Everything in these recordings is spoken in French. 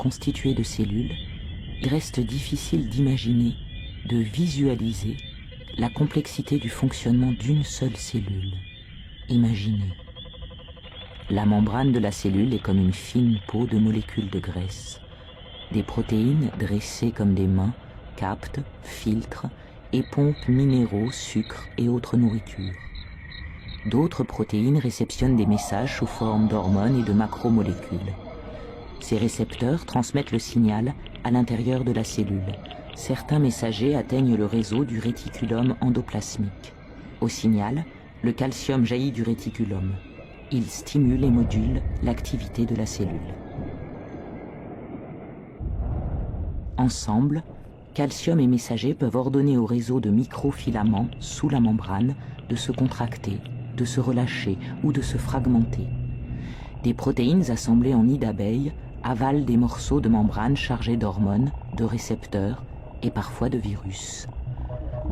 constituée de cellules, il reste difficile d'imaginer, de visualiser la complexité du fonctionnement d'une seule cellule. Imaginez. La membrane de la cellule est comme une fine peau de molécules de graisse. Des protéines dressées comme des mains captent, filtrent et pompent minéraux, sucres et autres nourritures. D'autres protéines réceptionnent des messages sous forme d'hormones et de macromolécules. Ces récepteurs transmettent le signal à l'intérieur de la cellule. Certains messagers atteignent le réseau du réticulum endoplasmique. Au signal, le calcium jaillit du réticulum. Il stimule et module l'activité de la cellule. Ensemble, calcium et messagers peuvent ordonner au réseau de microfilaments sous la membrane de se contracter, de se relâcher ou de se fragmenter. Des protéines assemblées en nid d'abeille avalent des morceaux de membrane chargés d'hormones, de récepteurs et parfois de virus.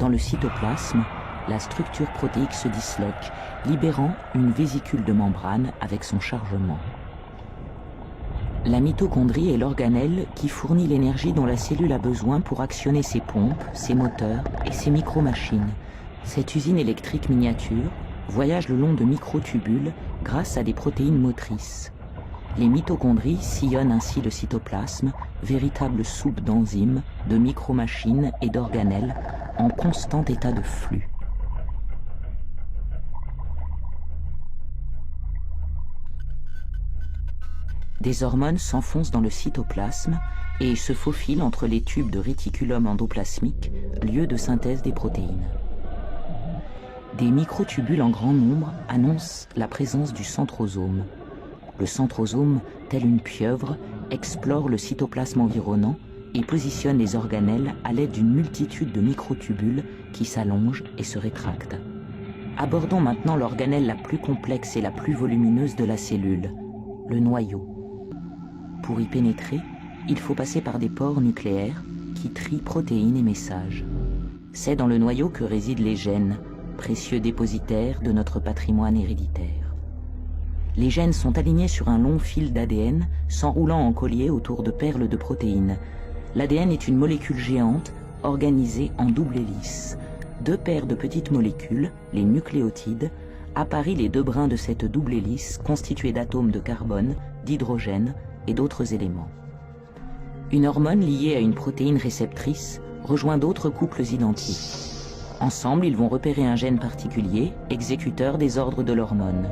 Dans le cytoplasme, la structure protéique se disloque, libérant une vésicule de membrane avec son chargement. La mitochondrie est l'organelle qui fournit l'énergie dont la cellule a besoin pour actionner ses pompes, ses moteurs et ses micro-machines. Cette usine électrique miniature voyage le long de microtubules grâce à des protéines motrices. Les mitochondries sillonnent ainsi le cytoplasme, véritable soupe d'enzymes, de micro-machines et d'organelles en constant état de flux. Des hormones s'enfoncent dans le cytoplasme et se faufilent entre les tubes de réticulum endoplasmique, lieu de synthèse des protéines. Des microtubules en grand nombre annoncent la présence du centrosome. Le centrosome, tel une pieuvre, explore le cytoplasme environnant et positionne les organelles à l'aide d'une multitude de microtubules qui s'allongent et se rétractent. Abordons maintenant l'organelle la plus complexe et la plus volumineuse de la cellule, le noyau. Pour y pénétrer, il faut passer par des pores nucléaires qui trient protéines et messages. C'est dans le noyau que résident les gènes, précieux dépositaires de notre patrimoine héréditaire. Les gènes sont alignés sur un long fil d'ADN, s'enroulant en collier autour de perles de protéines. L'ADN est une molécule géante, organisée en double hélice. Deux paires de petites molécules, les nucléotides, apparient les deux brins de cette double hélice constituée d'atomes de carbone, d'hydrogène et d'autres éléments. Une hormone liée à une protéine réceptrice rejoint d'autres couples identiques. Ensemble, ils vont repérer un gène particulier, exécuteur des ordres de l'hormone.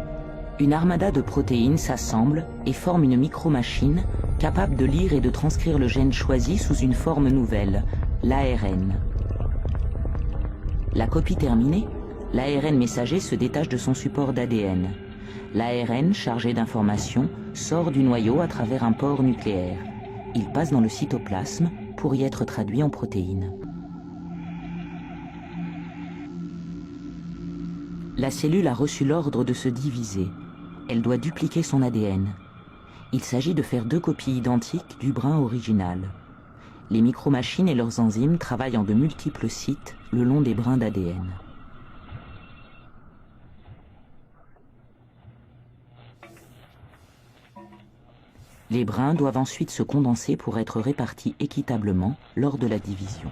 Une armada de protéines s'assemble et forme une micromachine capable de lire et de transcrire le gène choisi sous une forme nouvelle, l'ARN. La copie terminée, l'ARN messager se détache de son support d'ADN. L'ARN, chargé d'informations, sort du noyau à travers un pore nucléaire. Il passe dans le cytoplasme pour y être traduit en protéines. La cellule a reçu l'ordre de se diviser. Elle doit dupliquer son ADN. Il s'agit de faire deux copies identiques du brin original. Les micromachines et leurs enzymes travaillent en de multiples sites le long des brins d'ADN. Les brins doivent ensuite se condenser pour être répartis équitablement lors de la division.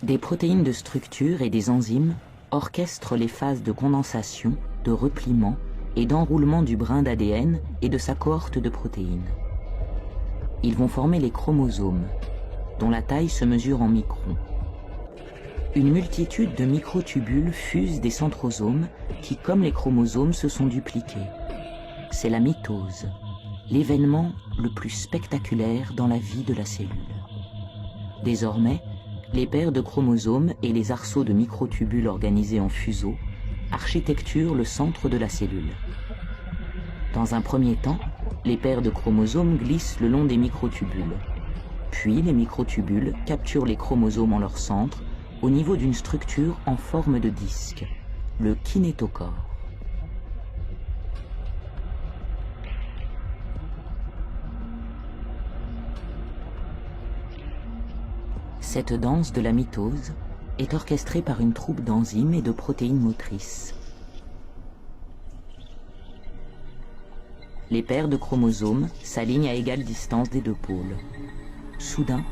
Des protéines de structure et des enzymes orchestrent les phases de condensation, de repliement et d'enroulement du brin d'ADN et de sa cohorte de protéines. Ils vont former les chromosomes, dont la taille se mesure en microns. Une multitude de microtubules fusent des centrosomes qui, comme les chromosomes, se sont dupliqués. C'est la mitose, l'événement le plus spectaculaire dans la vie de la cellule. Désormais, les paires de chromosomes et les arceaux de microtubules organisés en fuseaux architecturent le centre de la cellule. Dans un premier temps, les paires de chromosomes glissent le long des microtubules. Puis les microtubules capturent les chromosomes en leur centre, au niveau d'une structure en forme de disque, le kinétochore. Cette danse de la mitose est orchestrée par une troupe d'enzymes et de protéines motrices. Les paires de chromosomes s'alignent à égale distance des deux pôles. Soudain,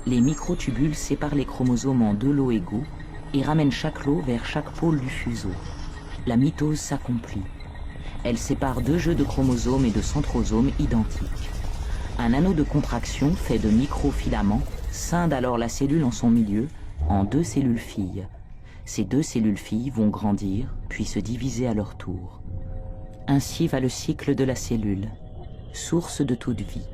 les microtubules séparent les chromosomes en deux lots égaux et ramènent chaque lot vers chaque pôle du fuseau. La mitose s'accomplit. Elle sépare deux jeux de chromosomes et de centrosomes identiques. Un anneau de contraction fait de microfilaments scinde alors la cellule en son milieu en deux cellules filles. Ces deux cellules filles vont grandir, puis se diviser à leur tour. Ainsi va le cycle de la cellule, source de toute vie.